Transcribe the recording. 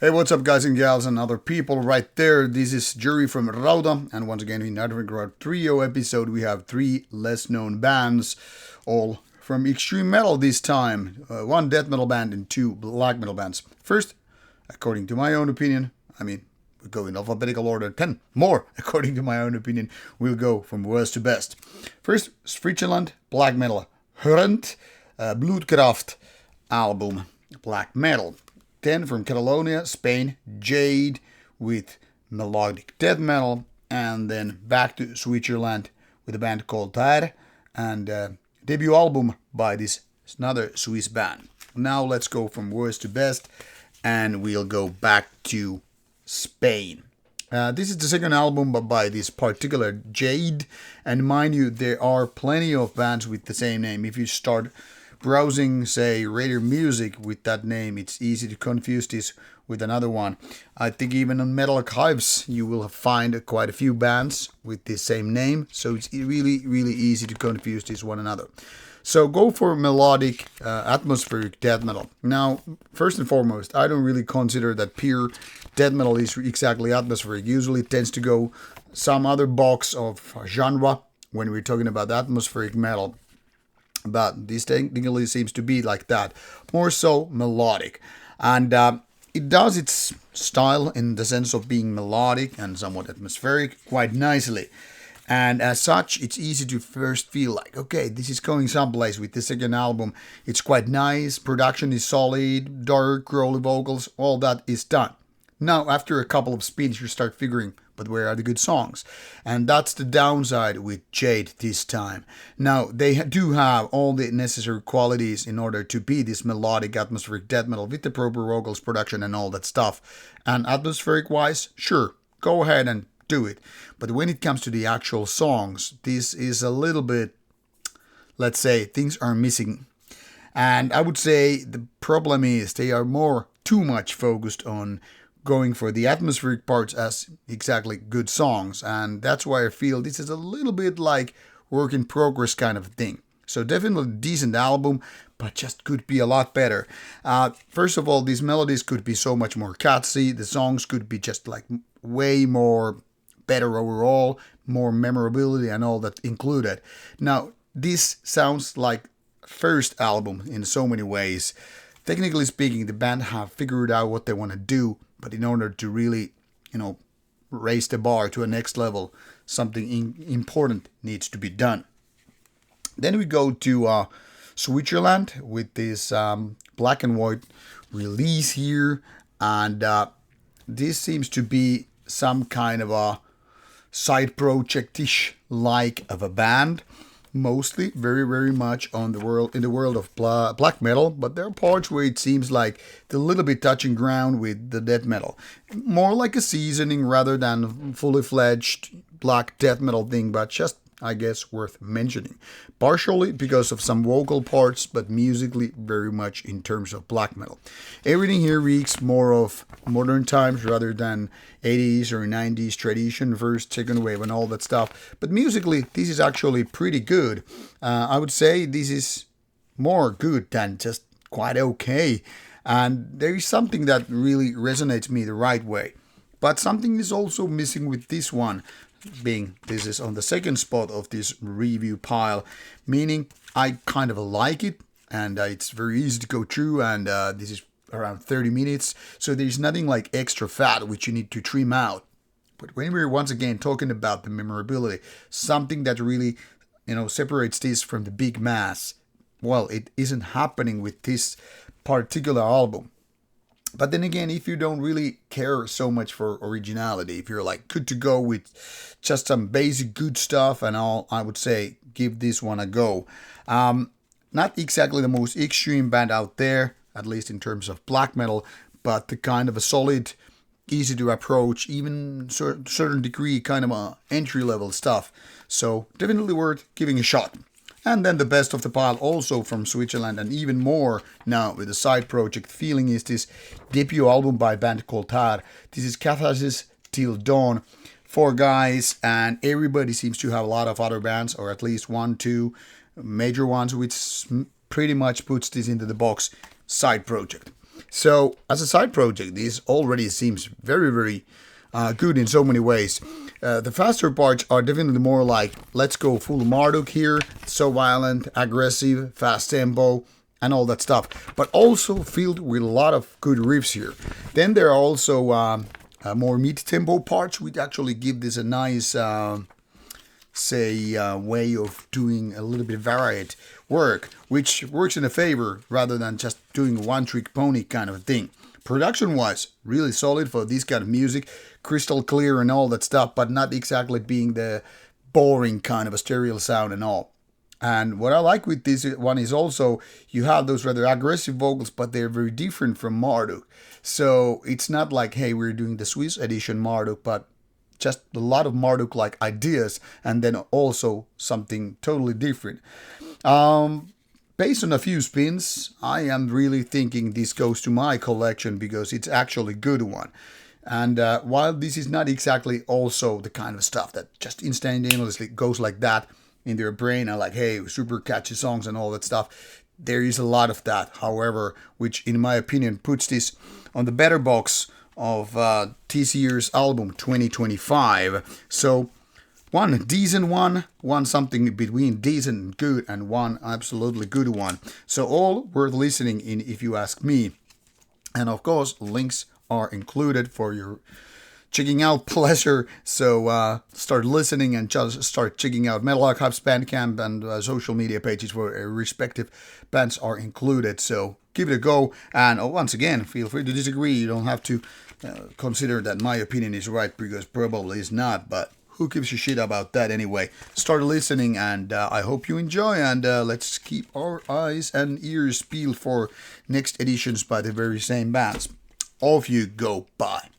Hey, what's up, guys and gals and other people right there? This is Jury from Rauta, and once again in our trio episode we have three less known bands, all from extreme metal this time. One death metal band and two black metal bands. First, according to my own opinion, we go in alphabetical order, 10 more, according to my own opinion, we'll go from worst to best. First, Switzerland, black metal, Ghörnt Bluetgraf album, black metal. Then from Catalonia, Spain, Jade with melodic death metal, and then back to Switzerland with a band called Taär and debut album by this another Swiss band. Now let's go from worst to best, and we'll go back to Spain. This is the second album by this particular Jade, and mind you, there are plenty of bands with the same name. If you start browsing, say, radio music with that name, it's easy to confuse this with another one. I think even on Metal Archives you will find quite a few bands with the same name, so it's really easy to confuse this one another. So go for melodic, atmospheric death metal. Now, first and foremost, I don't really consider that pure death metal is exactly atmospheric. Usually it tends to go some other box of genre when we're talking about atmospheric metal. But this technically seems to be like that, more so melodic, and it does its style in the sense of being melodic and somewhat atmospheric quite nicely, and as such it's easy to first feel like, okay, this is going someplace with the second album. It's quite nice, production is solid, dark, growly vocals, all that is done. Now after a couple of spins you start figuring, but where are the good songs? And that's the downside with Jade this time. Now, they do have all the necessary qualities in order to be this melodic, atmospheric death metal with the proper vocals, production and all that stuff. And atmospheric-wise, sure, go ahead and do it. But when it comes to the actual songs, this is a little bit, let's say, things are missing. And I would say the problem is they are too much focused on going for the atmospheric parts as exactly good songs, and that's why I feel this is a little bit like work in progress kind of thing. So definitely a decent album, but just could be a lot better. First of all, these melodies could be so much more catchy. The songs could be just like way more better overall, more memorability and all that included. Now this sounds like first album in so many ways. Technically speaking, the band have figured out what they want to do, but in order to really, raise the bar to a next level, something important needs to be done. Then we go to Switzerland with this black and white release here, and this seems to be some kind of a side project-ish like of a band. Mostly very much in the world of black metal, but there are parts where it seems like they're a little bit touching ground with the death metal. More like a seasoning rather than fully fledged black death metal thing, but just, I guess, worth mentioning. Partially because of some vocal parts, but musically very much in terms of black metal. Everything here reeks more of modern times rather than 80s or 90s tradition, first, second wave and all that stuff. But musically, this is actually pretty good. I would say this is more good than just quite okay. And there is something that really resonates me the right way. But something is also missing with this one, being this is on the second spot of this review pile, meaning I kind of like it, and it's very easy to go through, and this is around 30 minutes, so there's nothing like extra fat which you need to trim out. But when we're once again talking about the memorability, something that really separates this from the big mass, well, it isn't happening with this particular album. But then again, if you don't really care so much for originality, if you're like good to go with just some basic good stuff and all, I would say give this one a go. Not exactly the most extreme band out there, at least in terms of black metal, but the kind of a solid, easy to approach, even certain degree kind of a entry level stuff. So definitely worth giving a shot. And then the best of the pile also from Switzerland, and even more now with the side project feeling, is this debut album by a band called Taär. This is Catharsis Till Dawn. 4 guys, and everybody seems to have a lot of other bands, or at least 1-2 major ones, which pretty much puts this into the box side project. So as a side project, this already seems very, very good in so many ways. The faster parts are definitely more like, let's go full Marduk here, so violent, aggressive, fast tempo, and all that stuff. But also filled with a lot of good riffs here. Then there are also more mid-tempo parts, which actually give this a nice, way of doing a little bit varied work, which works in a favor rather than just doing one-trick pony kind of thing. Production-wise, really solid for this kind of music, crystal clear and all that stuff, but not exactly being the boring kind of a stereo sound and all. And what I like with this one is also you have those rather aggressive vocals, but they're very different from Marduk. So it's not like, hey, we're doing the Swiss edition Marduk, but just a lot of Marduk-like ideas, and then also something totally different. Based on a few spins, I am really thinking this goes to my collection because it's actually a good one. And while this is not exactly also the kind of stuff that just instantaneously goes like that in their brain and like, hey, super catchy songs and all that stuff, there is a lot of that, however, which in my opinion puts this on the better box of this year's album 2025. So one decent one something between decent and good, and one absolutely good one. So all worth listening in if you ask me. And of course, links are included for your checking out pleasure. So start listening and just start checking out Metal Archives Bandcamp and social media pages where respective bands are included. So give it a go. And once again, feel free to disagree. You don't have to consider that my opinion is right, because probably is not. But who gives a shit about that anyway? Start listening, and I hope you enjoy. And let's keep our eyes and ears peeled for next editions by the very same bands. Off you go. Bye.